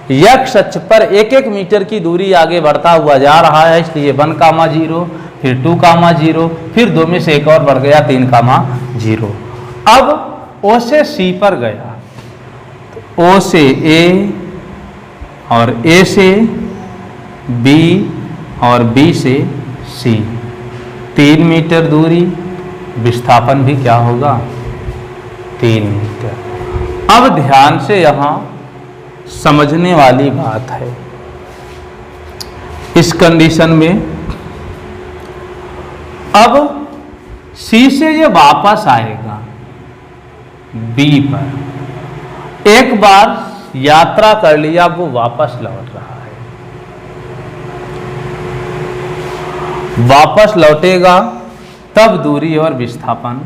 x अक्ष पर 1-1 मीटर की दूरी आगे बढ़ता हुआ जा रहा है, इसलिए 1,0, फिर 2,0, फिर 2 में से 1 और बढ़ गया 3,0। अब O से C पर गया, तो O से A और A से B और B से C 3 मीटर दूरी, विस्थापन भी क्या होगा 3 मीटर। अब ध्यान से यहाँ समझने वाली बात है, इस कंडीशन में अब C से ये वापस आएगा B पर। एक बार यात्रा कर लिया, वो वापस लौट रहा है। वापस लौटेगा तब दूरी और विस्थापन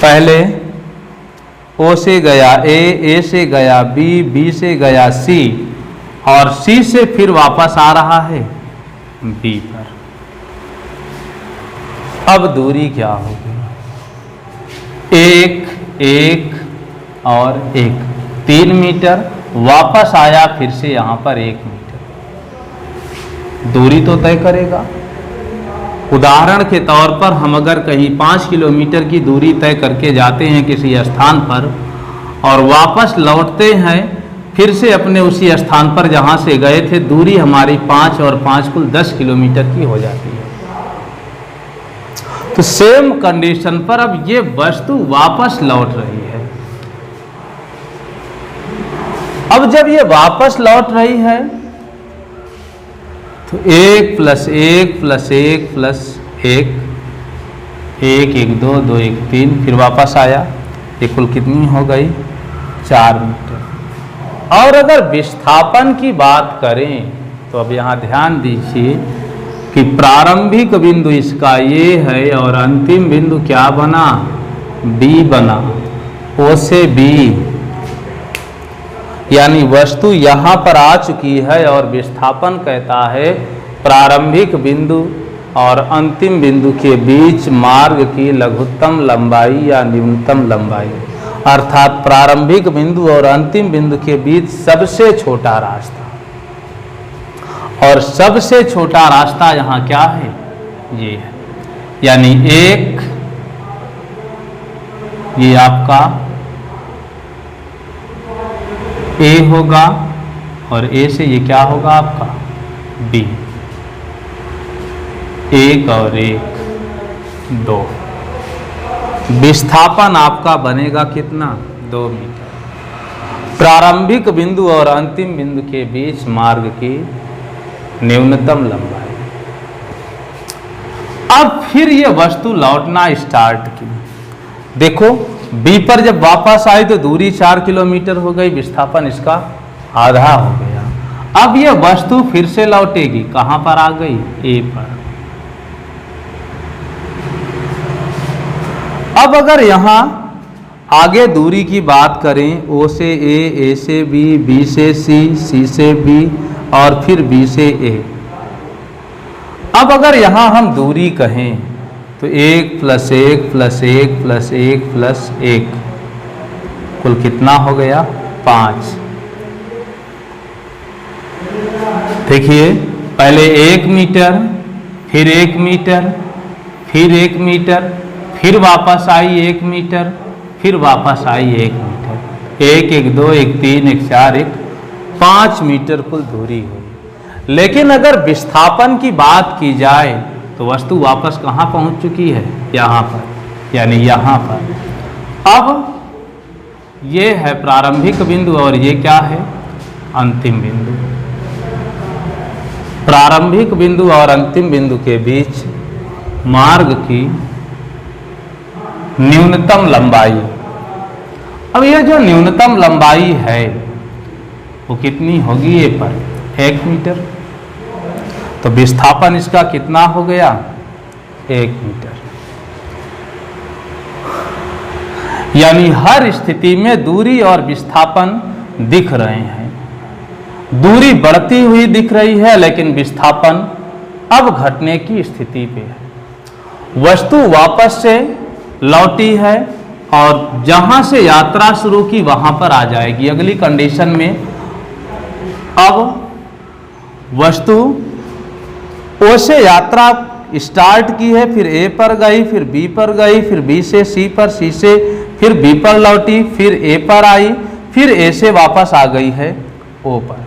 पहले O से गया A, A से गया B, B से गया C और C से फिर वापस आ रहा है B पर। अब दूरी क्या होगी 1, 1 और 1 3 मीटर। वापस आया फिर से यहाँ पर 1 मीटर, दूरी तो तय करेगा। उदाहरण के तौर पर हम अगर कहीं 5 किलोमीटर की दूरी तय करके जाते हैं किसी स्थान पर और वापस लौटते हैं फिर से अपने उसी स्थान पर जहाँ से गए थे, दूरी हमारी 5 और 5 कुल 10 किलोमीटर की हो जाती है। तो सेम कंडीशन पर अब ये वस्तु वापस लौट रही है। अब जब ये वापस लौट रही है तो 1 + 1 + 1 + 1 1 1 2 2 1 3 फिर वापस आया, ये कुल कितनी हो गई 4 मीटर। और अगर विस्थापन की बात करें तो अब यहाँ ध्यान दीजिए कि प्रारंभिक बिंदु इसका ये है और अंतिम बिंदु क्या बना B बना। O से B यानी वस्तु यहाँ पर आ चुकी है और विस्थापन कहता है प्रारंभिक बिंदु और अंतिम बिंदु के बीच मार्ग की लघुत्तम लंबाई या न्यूनतम लंबाई, अर्थात प्रारंभिक बिंदु और अंतिम बिंदु के बीच सबसे छोटा रास्ता। और सबसे छोटा रास्ता यहाँ क्या है ये है, यानी 1 ये आपका A होगा और A से ये क्या होगा आपका B। 1 और 1 2। विस्थापन आपका बनेगा कितना 2 मीटर। प्रारंभिक बिंदु और अंतिम बिंदु के बीच मार्ग की न्यूनतम लंबाई। अब फिर ये वस्तु लौटना स्टार्ट की। देखो B पर जब वापस आई तो दूरी 4 किलोमीटर हो गई, विस्थापन इसका आधा हो गया। अब ये वस्तु फिर से लौटेगी, कहां पर आ गई A पर। अब अगर यहां आगे दूरी की बात करें O से A, A से B, B से C, C से B और फिर बी से ए। अब अगर यहाँ हम दूरी कहें तो 1 + 1 + 1 + 1 + 1 कुल कितना हो गया 5। देखिए पहले 1 मीटर, फिर 1 मीटर, फिर 1 मीटर, फिर वापस आई 1 मीटर, फिर वापस आई 1 मीटर। 1 1 2 1 3 1 4 1 5 मीटर कुल दूरी हुई। लेकिन अगर विस्थापन की बात की जाए तो वस्तु वापस कहाँ पहुँच चुकी है, यहाँ पर, यानी यहाँ पर। अब ये है प्रारंभिक बिंदु और ये क्या है, अंतिम बिंदु। प्रारंभिक बिंदु और अंतिम बिंदु के बीच मार्ग की न्यूनतम लंबाई। अब ये जो न्यूनतम लंबाई है वो कितनी होगी, ये पर 1 मीटर। तो विस्थापन इसका कितना हो गया, 1 मीटर। यानी हर स्थिति में दूरी और विस्थापन दिख रहे हैं। दूरी बढ़ती हुई दिख रही है लेकिन विस्थापन अब घटने की स्थिति पे है। वस्तु वापस से लौटी है और जहां से यात्रा शुरू की वहां पर आ जाएगी। अगली कंडीशन में अब वस्तु ओ से यात्रा स्टार्ट की है, फिर ए पर गई, फिर बी पर गई, फिर बी से सी पर, सी से फिर बी पर लौटी, फिर ए पर आई, फिर ए से वापस आ गई है ओ पर।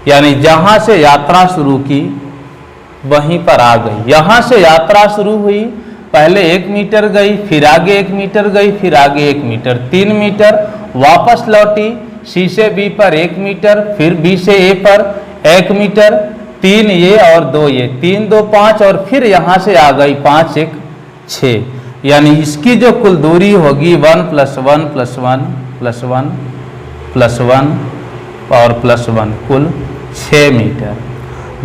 यानी जहां से यात्रा शुरू की वहीं पर आ गई। यहां से यात्रा शुरू हुई, पहले 1 मीटर गई, फिर आगे 1 मीटर गई, फिर आगे 1 मीटर, 3 मीटर, वापस लौटी, सी से बी पर 1 मीटर, फिर बी से ए पर 1 मीटर, 3 ये और 2 ये, 3 2 5 और फिर यहाँ से आ गई 5 1 6। यानी इसकी जो कुल दूरी होगी 1 + 1 + 1 + 1 + 1 और +1 कुल 6 मीटर।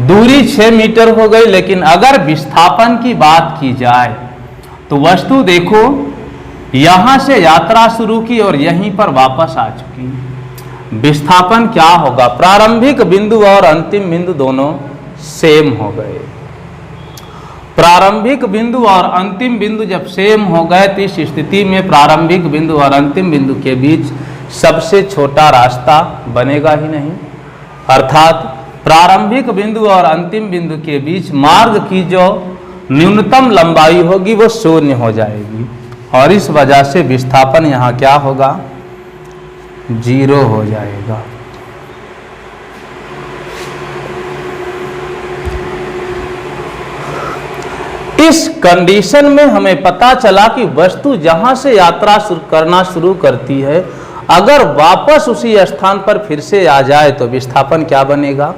दूरी 6 मीटर हो गई। लेकिन अगर विस्थापन की बात की जाए तो वस्तु देखो यहाँ से यात्रा शुरू की और यहीं पर वापस आ चुकी। विस्थापन क्या होगा, प्रारंभिक बिंदु और अंतिम बिंदु दोनों सेम हो गए। प्रारंभिक बिंदु और अंतिम बिंदु जब सेम हो गए तो इस स्थिति में प्रारंभिक बिंदु और अंतिम बिंदु के बीच सबसे छोटा रास्ता बनेगा ही नहीं। अर्थात प्रारंभिक बिंदु और अंतिम बिंदु के बीच मार्ग की जो न्यूनतम लंबाई होगी वो 0 हो जाएगी और इस वजह से विस्थापन यहाँ क्या होगा, 0 हो जाएगा। इस कंडीशन में हमें पता चला कि वस्तु जहां से यात्रा करना शुरू करती है अगर वापस उसी स्थान पर फिर से आ जाए तो विस्थापन क्या बनेगा,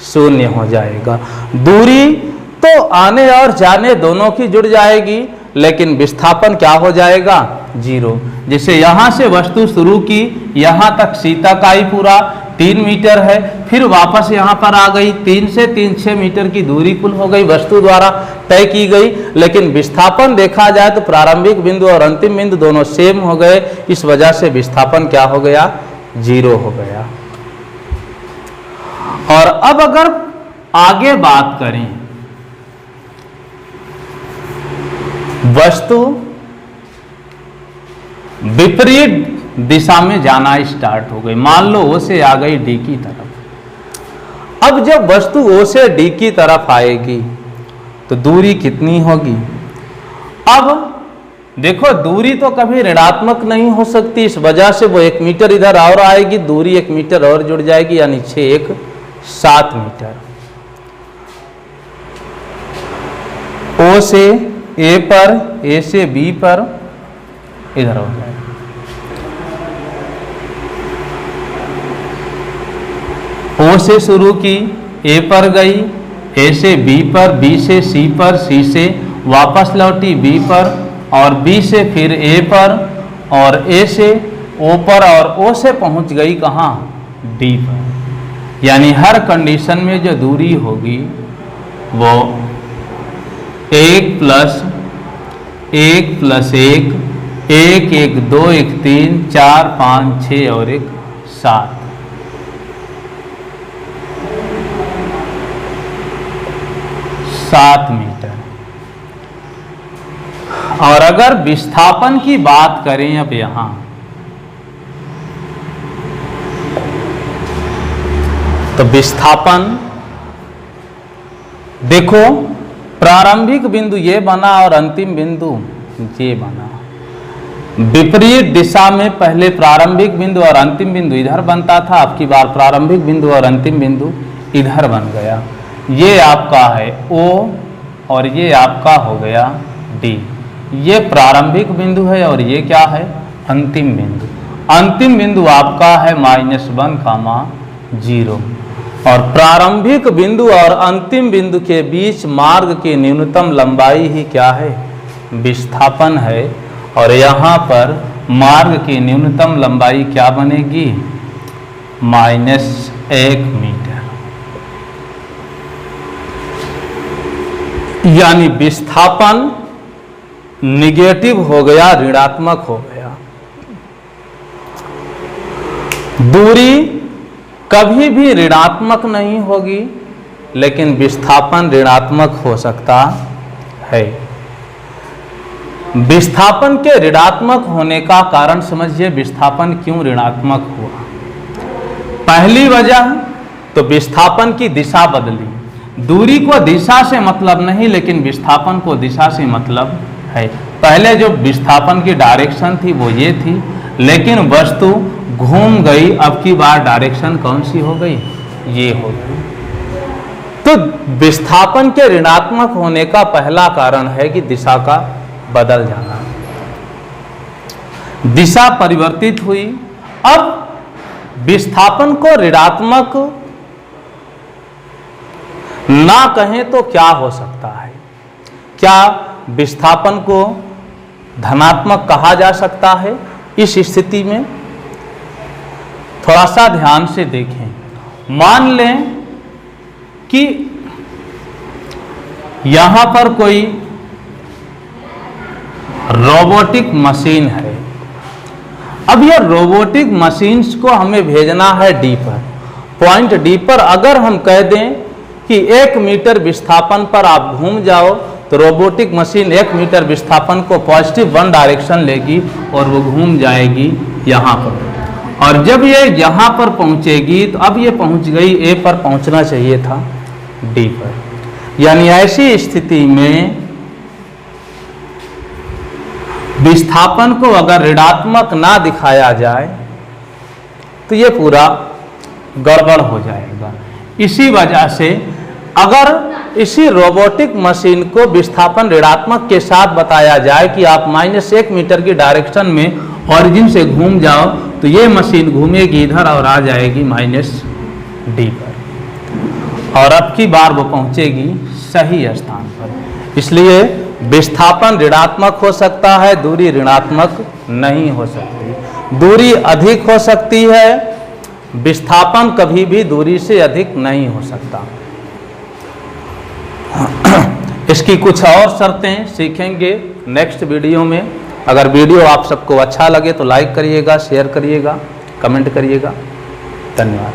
0 हो जाएगा। दूरी तो आने और जाने दोनों की जुड़ जाएगी लेकिन विस्थापन क्या हो जाएगा, 0। जैसे यहाँ से वस्तु शुरू की, यहाँ तक सी तक आई, पूरा 3 मीटर है, फिर वापस यहाँ पर आ गई, 3 से 3 6 मीटर की दूरी कुल हो गई, वस्तु द्वारा तय की गई। लेकिन विस्थापन देखा जाए तो प्रारंभिक बिंदु और अंतिम बिंदु दोनों सेम हो गए। इस वजह से विस्थापन क्या हो गया, 0 हो गया। और अब अगर आगे बात करें, वस्तु विपरीत दिशा में जाना स्टार्ट हो गई। मान लो ओ से आ गई डी की तरफ। अब जब वस्तु ओ से डी की तरफ आएगी तो दूरी कितनी होगी। अब देखो दूरी तो कभी ऋणात्मक नहीं हो सकती, इस वजह से वो 1 मीटर इधर और आएगी, दूरी 1 मीटर और जुड़ जाएगी, यानी 6 1 7 मीटर। ओ से ए पर, ए से बी पर इधर हो जाएगा। ओ से शुरू की, ए पर गई, ए से बी पर, बी से सी पर, सी से वापस लौटी बी पर और बी से फिर ए पर और ए से ओ पर और ओ से पहुंच गई कहाँ, डी पर। यानी हर कंडीशन में जो दूरी होगी वो 1 + 1 + 1 1 1 2 1 3 4 5 6 और 1 7। 7 मीटर। और अगर विस्थापन की बात करें अब यहां, तो विस्थापन देखो, प्रारंभिक बिंदु ये बना और अंतिम बिंदु ये बना। विपरीत दिशा में पहले प्रारंभिक बिंदु और अंतिम बिंदु इधर बनता था, अब की बार प्रारंभिक बिंदु और अंतिम बिंदु इधर बन गया। ये आपका है O और ये आपका हो गया D। ये प्रारंभिक बिंदु है और ये क्या है, अंतिम बिंदु। अंतिम बिंदु आपका है -1, 0। और प्रारंभिक बिंदु और अंतिम बिंदु के बीच मार्ग की न्यूनतम लंबाई ही क्या है, विस्थापन है। और यहाँ पर मार्ग की न्यूनतम लंबाई क्या बनेगी, -1 मीटर। यानी विस्थापन निगेटिव हो गया, ऋणात्मक हो गया। दूरी कभी भी ऋणात्मक नहीं होगी, लेकिन विस्थापन ऋणात्मक हो सकता है। विस्थापन के ऋणात्मक होने का कारण समझिए, विस्थापन क्यों ऋणात्मक हुआ। पहली वजह तो विस्थापन की दिशा बदली। दूरी को दिशा से मतलब नहीं, लेकिन विस्थापन को दिशा से मतलब है। पहले जो विस्थापन की डायरेक्शन थी वो ये थी, लेकिन वस्तु घूम गई। अब की बार डायरेक्शन कौन सी हो गई, ये हो गई। तो विस्थापन के ऋणात्मक होने का पहला कारण है कि दिशा का बदल जाना, दिशा परिवर्तित हुई। अब विस्थापन को ऋणात्मक ना कहें तो क्या हो सकता है, क्या विस्थापन को धनात्मक कहा जा सकता है। इस स्थिति में थोड़ा सा ध्यान से देखें। मान लें कि यहां पर कोई रोबोटिक मशीन है। अब यह रोबोटिक मशीन्स को हमें भेजना है डी पर, पॉइंट डी पर। अगर हम कह दें कि 1 मीटर विस्थापन पर आप घूम जाओ, तो रोबोटिक मशीन 1 मीटर विस्थापन को +1 डायरेक्शन लेगी और वो घूम जाएगी यहाँ पर। और जब ये यहाँ पर पहुँचेगी तो अब ये पहुँच गई ए पर, पहुँचना चाहिए था डी पर। यानी ऐसी स्थिति में विस्थापन को अगर ऋणात्मक ना दिखाया जाए तो ये पूरा गड़बड़ हो जाएगा। इसी वजह से अगर इसी रोबोटिक मशीन को विस्थापन ऋणात्मक के साथ बताया जाए कि आप -1 मीटर की डायरेक्शन में ऑरिजिन से घूम जाओ, तो ये मशीन घूमेगी इधर और आ जाएगी -D पर, और अब की बार वो पहुंचेगी सही स्थान पर। इसलिए विस्थापन ऋणात्मक हो सकता है, दूरी ऋणात्मक नहीं हो सकती। दूरी अधिक हो सकती है, विस्थापन कभी भी दूरी से अधिक नहीं हो सकता। इसकी कुछ और शर्तें सीखेंगे नेक्स्ट वीडियो में। अगर वीडियो आप सबको अच्छा लगे तो लाइक करिएगा, शेयर करिएगा, कमेंट करिएगा। धन्यवाद।